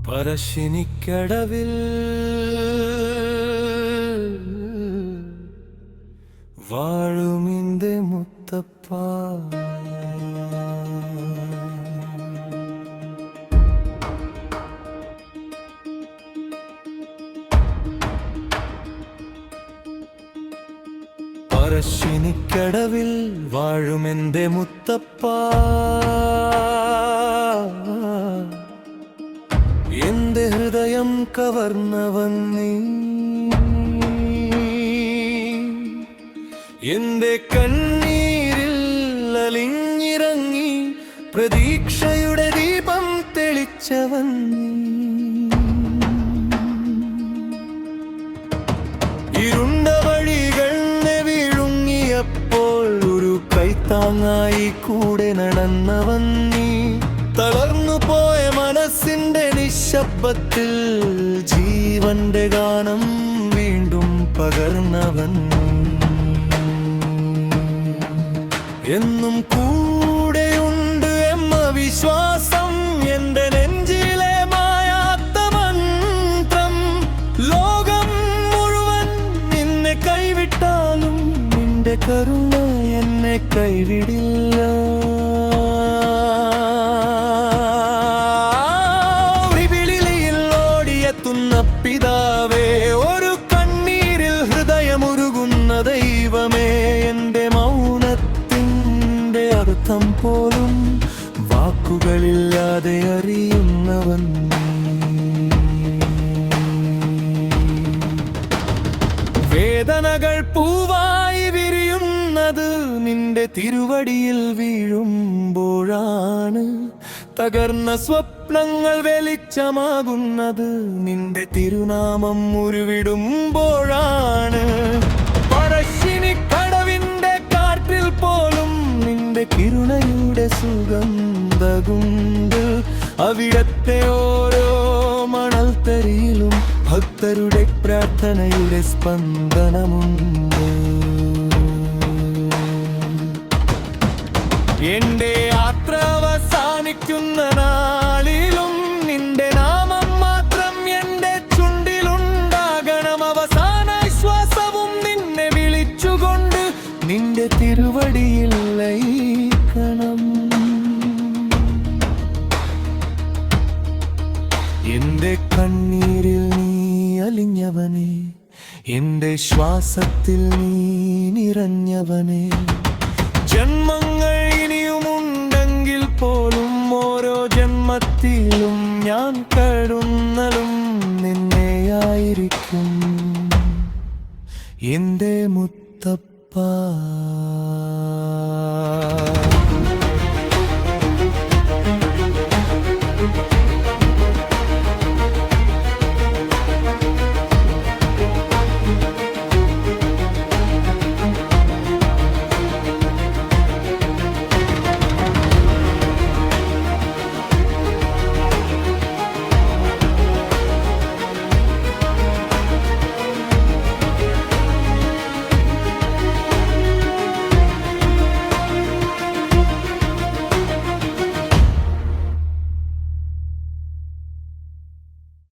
പറശ്ശിനിക്കടവിൽ വാഴുമിന്റെ മുത്തപ്പ, പറശ്ശിനിക്കടവിൽ വാഴുമെന്റെ മുത്തപ്പ, എന്റെ ഹൃദയം കവർന്നവൻ നീ, എന്റെ കണ്ണീരിൽ അലിഞ്ഞിറങ്ങി പ്രതീക്ഷയുടെ ദീപം തെളിച്ചവൻ നീ. ഇരുണ്ട വഴികൾ വിഴുങ്ങിയപ്പോൾ ഒരു കൈത്താങ്ങായി കൂടെ നടന്നവൻ നീ. തളർന്നു പോയ മനസ്സിന്റെ നിശബ്ദത്തിൽ ജീവന്റെ ഗാനം വീണ്ടും പകർന്നവൻ. എന്നും കൂടെയുണ്ട് എന്ന വിശ്വാസം എന്റെ നെഞ്ചിലെ മായാത്ത മന്ത്രം. ലോകം മുഴുവൻ നിന്നെ കൈവിട്ടാലും നിന്റെ കരുണ എന്നെ കൈവിടില്ല. പിതാവേ, ഒരു കണ്ണീരിൽ ഹൃദയമുരുകുന്ന ദൈവമേ, എന്റെ മൗനത്തിൻ്റെ അർത്ഥം പോലും വാക്കുകളില്ലാതെ അറിയുന്നവൻ. വേദനകൾ പൂവായി വിരിയുന്നത് നിന്റെ തിരുവടിയിൽ വീഴുമ്പോഴാണ്. തകർന്ന സ്വപ്നങ്ങൾ വെളിച്ചമാകുന്നത് നിന്റെ തിരുനാമം ഉരുവിടുമ്പോഴാണ്. പറശ്ശിനിക്കടവിന്റെ കാറ്റിൽ പോലും നിന്റെ കരുണയുടെ സുഗന്ധമുണ്ട്. അവിടത്തെ ഓരോ മണൽത്തരിയിലും ഭക്തരുടെ പ്രാർത്ഥനയുടെ സ്പന്ദനമുണ്ട്. എന്റെ യാത്ര അവസാനിക്കുന്ന നാളിലും നിന്റെ നാമം മാത്രം എന്റെ ചുണ്ടിലുണ്ടാകണം. അവസാന ശ്വാസവും നിന്നെ വിളിച്ചുകൊണ്ട് നിന്റെ തിരുവടിയിൽ ലയിക്കണം. എന്റെ കണ്ണീരിൽ നീ അലിഞ്ഞവനെ, എന്റെ ശ്വാസത്തിൽ നീ നിറഞ്ഞവനെ. ജന്മങ്ങൾ ഇനിയുമുണ്ടെങ്കിൽ പോലും ഓരോ ജന്മത്തിലും ഞാൻ കരുന്നലും നിന്നെയായിരിക്കും എന്റെ മുത്തപ്പ.